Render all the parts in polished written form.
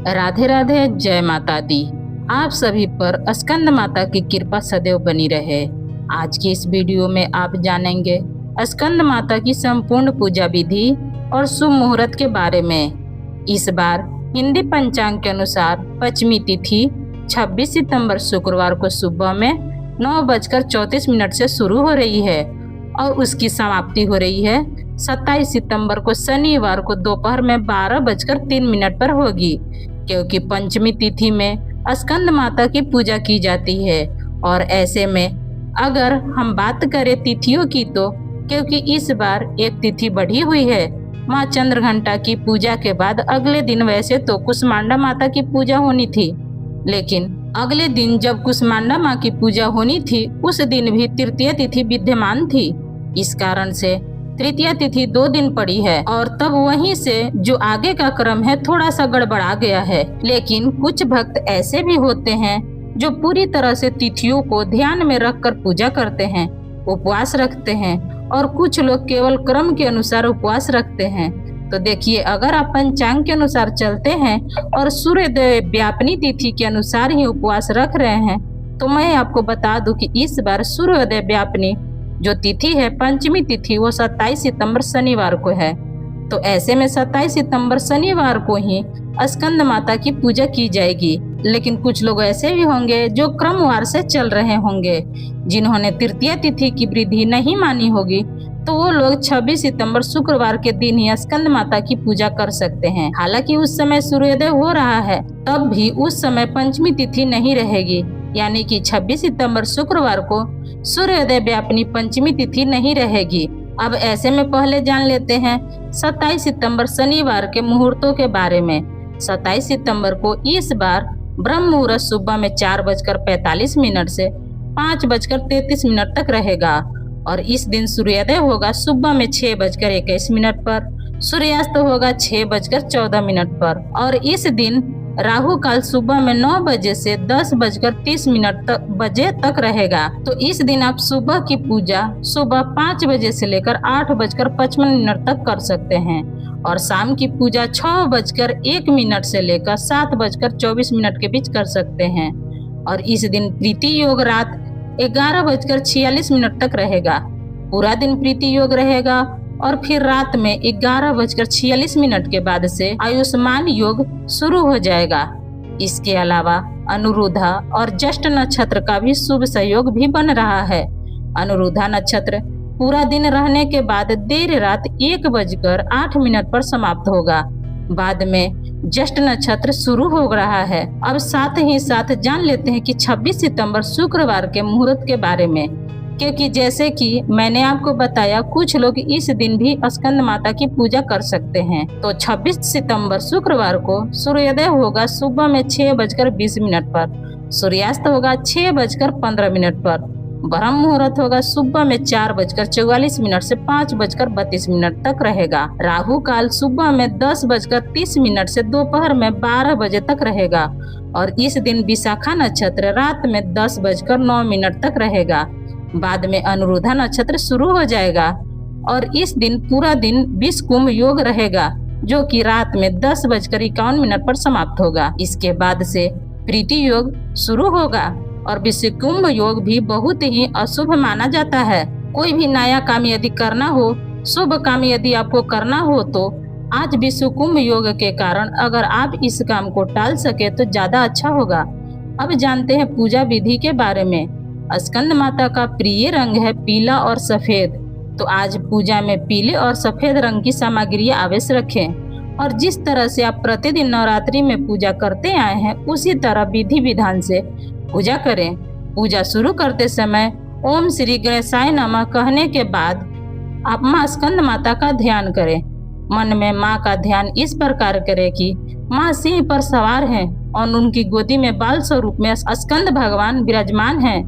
राधे राधे, जय माता दी। आप सभी पर स्कंद माता की कृपा सदैव बनी रहे। आज की इस वीडियो में आप जानेंगे स्कंद माता की संपूर्ण पूजा विधि और शुभ मुहूर्त के बारे में। इस बार हिंदी पंचांग के अनुसार पंचमी तिथि 26 सितंबर शुक्रवार को सुबह में 9:34 से शुरू हो रही है और उसकी समाप्ति हो रही है 27 सितंबर को शनिवार को दोपहर में 12:03 पर होगी, क्योंकि पंचमी तिथि में स्कंद माता की पूजा की जाती है। और ऐसे में अगर हम बात करें तिथियों की, तो क्योंकि इस बार एक तिथि बढ़ी हुई है, माँ चंद्रघंटा की पूजा के बाद अगले दिन वैसे तो कुष्मांडा माता की पूजा होनी थी, लेकिन अगले दिन जब कुष्मांडा माँ की पूजा होनी थी उस दिन भी तृतीय तिथि विद्यमान थी। इस कारण से तृतीय तिथि 2 दिन पड़ी है और तब वहीं से जो आगे का क्रम है थोड़ा सा गड़बड़ा गया है। लेकिन कुछ भक्त ऐसे भी होते हैं जो पूरी तरह से तिथियों को ध्यान में रखकर पूजा करते हैं, उपवास रखते हैं, और कुछ लोग केवल क्रम के अनुसार उपवास रखते हैं। तो देखिए, अगर आप पंचांग के अनुसार चलते हैं और सूर्योदय व्यापनी तिथि के अनुसार ही उपवास रख रहे हैं, तो मैं आपको बता दूं कि इस बार सूर्योदय व्यापनी जो तिथि है पंचमी तिथि वो 27 सितंबर शनिवार को है। तो ऐसे में 27 सितंबर शनिवार को ही स्कंद माता की पूजा की जाएगी। लेकिन कुछ लोग ऐसे भी होंगे जो क्रमवार से चल रहे होंगे, जिन्होंने तृतीय तिथि की वृद्धि नहीं मानी होगी, तो वो लोग 26 सितंबर शुक्रवार के दिन ही स्कंद माता की पूजा कर सकते हैं। हालांकि उस समय सूर्योदय हो रहा है, तब भी उस समय पंचमी तिथि नहीं रहेगी, यानी कि 26 सितंबर शुक्रवार को सूर्योदय व्यापनी पंचमी तिथि नहीं रहेगी। अब ऐसे में पहले जान लेते हैं 27 सितंबर शनिवार के मुहूर्तों के बारे में। 27 सितंबर को इस बार ब्रह्म मुहूर्त सुबह में 4:45 से 5:33 तक रहेगा और इस दिन सूर्योदय होगा सुबह में 6:21 पर, सूर्यास्त होगा 6:14 पर और इस दिन राहु काल सुबह में 9 बजे से 10:30 बजे तक रहेगा। तो इस दिन आप सुबह की पूजा सुबह 5 बजे से लेकर 8:55 तक कर सकते हैं और शाम की पूजा 6:01 से लेकर 7:24 के बीच कर सकते हैं। और इस दिन प्रीति योग रात 11:46 तक रहेगा। पूरा दिन प्रीति योग रहेगा और फिर रात में 11:46 के बाद से आयुष्मान योग शुरू हो जाएगा। इसके अलावा अनुरुद्धा और ज्येष्ठ नक्षत्र का भी शुभ सहयोग भी बन रहा है। अनुरुद्धा नक्षत्र पूरा दिन रहने के बाद देर रात 1:08 पर समाप्त होगा। बाद में ज्येष्ठ नक्षत्र शुरू हो रहा है। अब साथ ही साथ जान लेते हैं कि 26 सितंबर शुक्रवार के मुहूर्त के बारे में, क्योंकि जैसे कि मैंने आपको बताया कुछ लोग इस दिन भी स्कंद माता की पूजा कर सकते हैं। तो 26 सितंबर शुक्रवार को सूर्योदय होगा सुबह में 6:20 पर, सूर्यास्त होगा 6:15 पर, ब्रह्म मुहूर्त होगा सुबह में 4:44 से 5:32 तक रहेगा। राहु काल सुबह में 10:30 से दोपहर में 12 बजे तक रहेगा और इस दिन विशाखा नक्षत्र रात में 10:09 तक रहेगा। बाद में अनुरुद्धा नक्षत्र शुरू हो जाएगा और इस दिन पूरा दिन विषकुंभ योग रहेगा, जो कि रात में 10:51 पर समाप्त होगा। इसके बाद से प्रीति योग शुरू होगा और विषकुंभ योग भी बहुत ही अशुभ माना जाता है। कोई भी नया काम यदि करना हो, शुभ काम यदि आपको करना हो, तो आज विषकुंभ योग के कारण अगर आप इस काम को टाल सके तो ज्यादा अच्छा होगा। अब जानते हैं पूजा विधि के बारे में। स्कंद माता का प्रिय रंग है पीला और सफेद, तो आज पूजा में पीले और सफेद रंग की सामग्री अवश्य रखें और जिस तरह से आप प्रतिदिन नवरात्रि में पूजा करते आए हैं उसी तरह विधि विधान से पूजा करें। पूजा शुरू करते समय ओम श्री गणेशाय नमः कहने के बाद आप माँ स्कंद माता का ध्यान करें। मन में माँ का ध्यान इस प्रकार करें कि माँ सिंह पर सवार हैं और उनकी गोदी में बाल स्वरूप में स्कंद भगवान विराजमान हैं।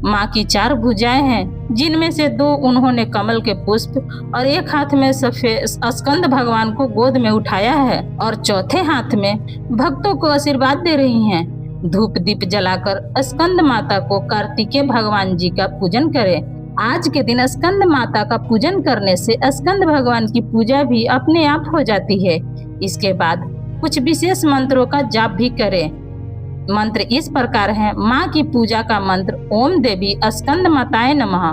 माँ की 4 भुजाएं हैं, जिनमें से 2 उन्होंने कमल के पुष्प और एक हाथ में सफेद स्कंद भगवान को गोद में उठाया है और चौथे हाथ में भक्तों को आशीर्वाद दे रही हैं। धूप दीप जलाकर स्कंद माता को कार्तिकेय भगवान जी का पूजन करें। आज के दिन स्कंद माता का पूजन करने से स्कंद भगवान की पूजा भी अपने आप हो जाती है। इसके बाद कुछ विशेष मंत्रों का जाप भी करें। मंत्र इस प्रकार है। माँ की पूजा का मंत्र ओम देवी स्कंद माताए नमः।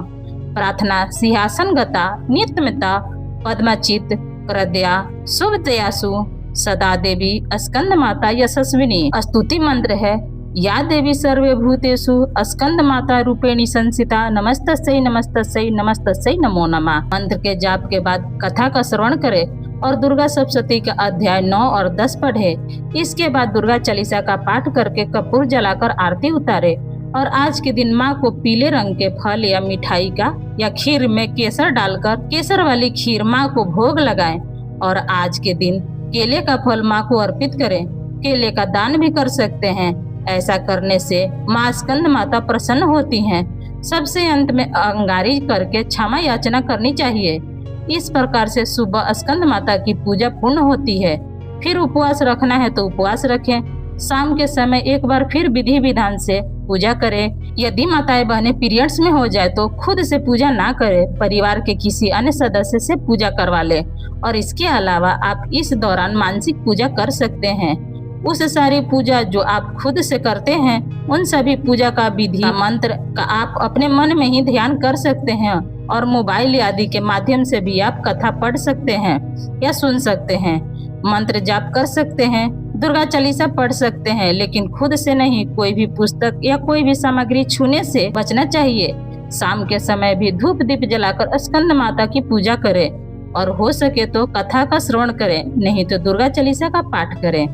प्रार्थना सिंहासन गता नित्यमिता पद्मचित कृदया शुभतयासु सदा देवी स्कंद माता यशस्विनी। स्तुति मंत्र है। या देवी सर्वे भूतेषु स्कंद माता रूपेणी संसिता नमस्तस्यै नमस्तस्यै नमस्तस्यै नमो नमः। मंत्र के जाप के बाद कथा का श्रवण करें और दुर्गा सप्तशती का अध्याय 9 और 10 पढ़े। इसके बाद दुर्गा चालीसा का पाठ करके कपूर जलाकर आरती उतारे और आज के दिन माँ को पीले रंग के फल या मिठाई का या खीर में केसर डालकर केसर वाली खीर माँ को भोग लगाएं और आज के दिन केले का फल माँ को अर्पित करें। केले का दान भी कर सकते हैं। ऐसा करने से माँ स्कंद माता प्रसन्न होती हैं। सबसे अंत में अंगारी करके क्षमा याचना करनी चाहिए। इस प्रकार से सुबह स्कंद माता की पूजा पूर्ण होती है। फिर उपवास रखना है तो उपवास रखें। शाम के समय एक बार फिर विधि विधान से पूजा करें। यदि माताएं बहनें पीरियड्स में हो जाए तो खुद से पूजा ना करें, परिवार के किसी अन्य सदस्य से पूजा करवा लें। और इसके अलावा आप इस दौरान मानसिक पूजा कर सकते हैं। उस सारी पूजा जो आप खुद से करते हैं उन सभी पूजा का विधि मंत्र का आप अपने मन में ही ध्यान कर सकते हैं और मोबाइल आदि के माध्यम से भी आप कथा पढ़ सकते हैं या सुन सकते हैं। मंत्र जाप कर सकते हैं, दुर्गा चालीसा पढ़ सकते हैं, लेकिन खुद से नहीं। कोई भी पुस्तक या कोई भी सामग्री छूने से बचना चाहिए। शाम के समय भी धूप दीप जलाकर स्कंद माता की पूजा करें और हो सके तो कथा का श्रवण करें, नहीं तो दुर्गा चालीसा का पाठ करें।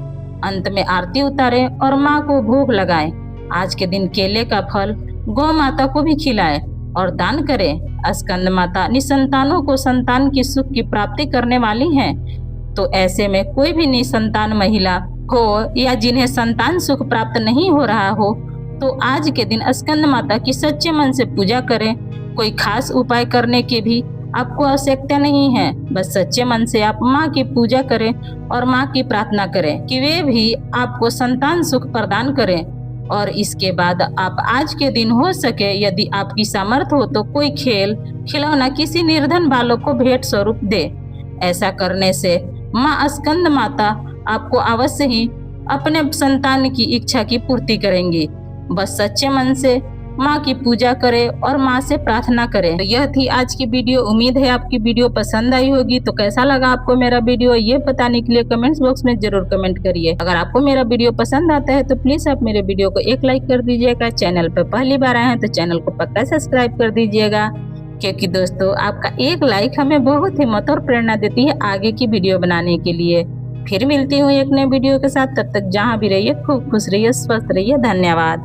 अंत में आरती उतारें और माँ को भोग लगाएं। आज के दिन केले का फल गौ माता को भी खिलाएं और दान करें। स्कंद माता निसंतानों को संतान की सुख की प्राप्ति करने वाली हैं। तो ऐसे में कोई भी निसंतान महिला हो या जिन्हें संतान सुख प्राप्त नहीं हो रहा हो तो आज के दिन स्कंद माता की सच्चे मन से पूजा करें। कोई खास उपाय करने की भी आपको आवश्यकता नहीं है। बस सच्चे मन से आप माँ की पूजा करें और माँ की प्रार्थना करें कि वे भी आपको संतान सुख प्रदान करें। और इसके बाद आप आज के दिन हो सके यदि आपकी सामर्थ्य हो तो कोई खेल खिलौना किसी निर्धन बालक को भेंट स्वरूप दे। ऐसा करने से माँ स्कंद माता आपको अवश्य ही अपने संतान की इच्छा की पूर्ति करेंगी। बस सच्चे मन से माँ की पूजा करें और माँ से प्रार्थना करें। तो यह थी आज की वीडियो। उम्मीद है आपकी वीडियो पसंद आई होगी। तो कैसा लगा आपको मेरा वीडियो ये बताने के लिए कमेंट्स बॉक्स में जरूर कमेंट करिए। अगर आपको मेरा वीडियो पसंद आता है तो प्लीज आप मेरे वीडियो को एक लाइक कर दीजिएगा। चैनल पर पहली बार आए हैं तो चैनल को पक्का सब्सक्राइब कर दीजिएगा, क्योंकि दोस्तों आपका एक लाइक हमें बहुत हिम्मत और प्रेरणा देती है आगे की वीडियो बनाने के लिए। फिर मिलती हूँ एक नए वीडियो के साथ। तब तक जहाँ भी रहिए खूब खुश रहिए, स्वस्थ रहिए। धन्यवाद।